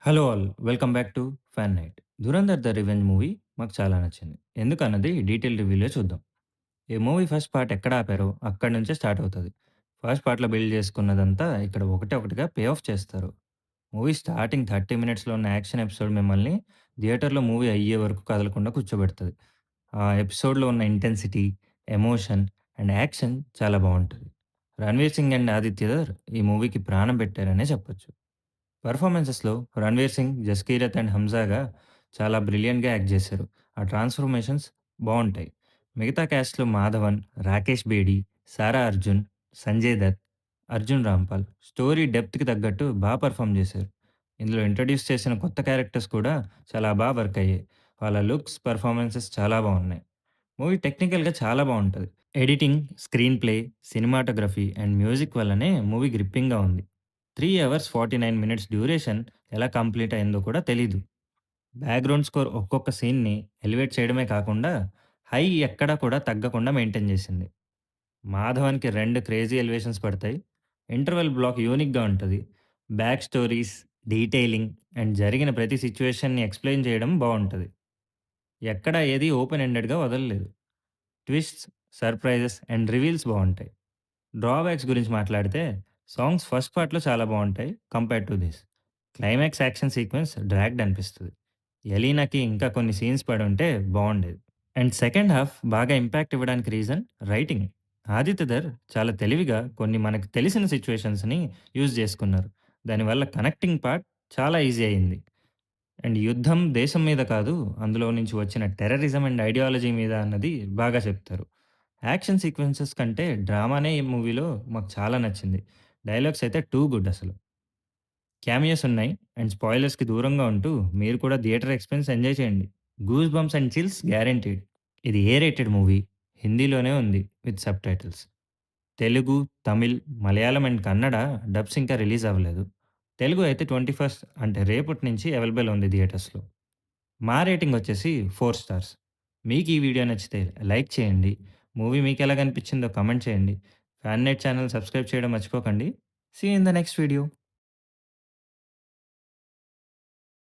Hello all. Welcome back to fan night. 'Dhurandhar the revenge' movie మాకు చాలా నచ్చింది. ఎందుకన్నది detail రివ్యూలో చూద్దాం. ఈ మూవీ ఫస్ట్ పార్ట్ ఎక్కడ ఆపారో అక్కడి నుంచే స్టార్ట్ అవుతది. ఫస్ట్ పార్ట్‌లో బిల్డ్ చేసుకున్నదంతా ఇక్కడ ఒకటే ఒకటిగా పే ఆఫ్ చేస్తారు. మూవీ స్టార్టింగ్ 30 మినిట్స్‌లో ఉన్న యాక్షన్ ఎపిసోడ్ మిమ్మల్ని థియేటర్‌లో మూవీ అయ్యే వరకు కదలకుండా కూర్చోబెడతది. ఆ ఎపిసోడ్‌లో ఉన్న ఇంటెన్సిటీ, ఎమోషన్ అండ్ యాక్షన్ చాలా బావుంటది. 'రణ్వీర్ సింగ్' అండ్ 'ఆదిత్య' ఈ మూవీకి ప్రాణం పెట్టారనే చెప్పొచ్చు. పెర్ఫార్మన్సెస్‌లో 'రణ్వీర్ సింగ్', 'జస్కీరత్' అండ్ 'హంజాగా' చాలా బ్రిలియంట్‌గా యాక్ట్ జేశారు. ఆ ట్రాన్స్‌ఫర్మేషన్స్ బావుంటాయి. మిగతా క్యాస్ట్‌లో 'మాధవన్', 'రాకేష్ బేడి', 'సారా అర్జున్', 'సంజయ్ దత్', 'అర్జున్ రాంపాల్' స్టోరీ డెప్త్‌కి తగ్గట్టు పెర్ఫార్మ్ జేశారు. ఇందులో ఇంట్రొడ్యూస్ చేసిన కొత్త క్యారెక్టర్స్ కూడా చాలా వర్క్ అయ్యాయి. వాళ్ళ లుక్స్, పెర్ఫార్మన్సెస్ చాలా బావున్నాయి. మూవీ టెక్నికల్‌గా చాలా బావుంటది. Editing, screen play, cinematography and music వల్లనే మూవీ గ్రిప్పింగ్‌గా ఉంది. 3 అవర్స్ 49 మినిట్స్ డ్యూరేషన్ ఎలా కంప్లీట్ అయిందో కూడా తెలీదు. బ్యాక్‌గ్రౌండ్ స్కోర్ ఒక్కొక్క సీన్‌ని ఎలివేట్ చేయడమే కాకుండా, హై ఎక్కడా కూడా తగ్గకుండా మెయింటైన్ చేసింది. మాధవన్‌కి 2 క్రేజీ ఎలివేషన్స్ పడతాయి. ఇంటర్వెల్ బ్లాక్ యూనిక్‌గా ఉంటది. బ్యాక్ స్టోరీస్, డీటెయిలింగ్ అండ్ జరిగిన ప్రతి సిట్యుయేషన్‌ని ఎక్స్‌ప్లెయిన్ చేయడం బావుంటది. ఎక్కడ ఏది ఓపెన్ ఎండెడ్‌గా వదలలేదు. ట్విస్ట్స్, సర్ప్రైజెస్ అండ్ రివీల్స్ బావుంటాయి. డ్రాబ్యాక్స్ గురించి మాట్లాడితే సాంగ్స్ ఫస్ట్ పార్ట్‌లో చాలా బావుంటాయి compared to this. Climax action sequence dragged అనిపిస్తది. ఎలీనాకి ఇంకా కొన్ని సీన్స్ పడుంటే బావుండేది. అండ్ సెకండ్ హాఫ్ బాగా ఇంపాక్ట్ ఇవ్వడానికి రీజన్ రైటింగ్. ఆదిత్య చాలా తెలివిగా కొన్ని మనకు తెలిసిన సిట్యుయేషన్స్‌ని యూజ్ చేసుకున్నారు. దానివల్ల కనెక్టింగ్ పార్ట్ చాలా ఈజీ అయింది. అండ్ యుద్ధం దేశం మీద కాదు, అందులో నుంచి వచ్చిన టెర్రరిజం అండ్ ఐడియాలజీ మీద అన్నది బాగా చెప్తారు. యాక్షన్ సీక్వెన్సెస్ కంటే డ్రామానే ఈ మూవీలో మాకు చాలా నచ్చింది. డైలాగ్స్ అయితే టూ గుడ్ అసలు. క్యామియోస్ ఉన్నాయి అండ్ స్పాయిలర్స్‌కి దూరంగా ఉంటూ మీరు కూడా థియేటర్ ఎక్స్‌పీరియన్స్ ఎంజాయ్ చేయండి. Goose bumps and chills guaranteed. ఇది ఏ రేటెడ్ మూవీ. హిందీలోనే ఉంది with subtitles. Telugu, Tamil, Malayalam and Kannada dubs ఇంకా రిలీజ్ అవ్వలేదు. తెలుగు అయితే 21 అంటే రేపటి నుంచి అవైలబుల్ ఉంది థియేటర్స్‌లో. మా రేటింగ్ వచ్చేసి 4 స్టార్స్. మీకు ఈ వీడియో నచ్చితే లైక్ చేయండి. మూవీ మీకెలాగనిపించిందో కామెంట్ చేయండి. ఫ్యాన్ నెట్ ఛానెల్ సబ్స్క్రైబ్ చేయడం మర్చిపోకండి. See you in the next video.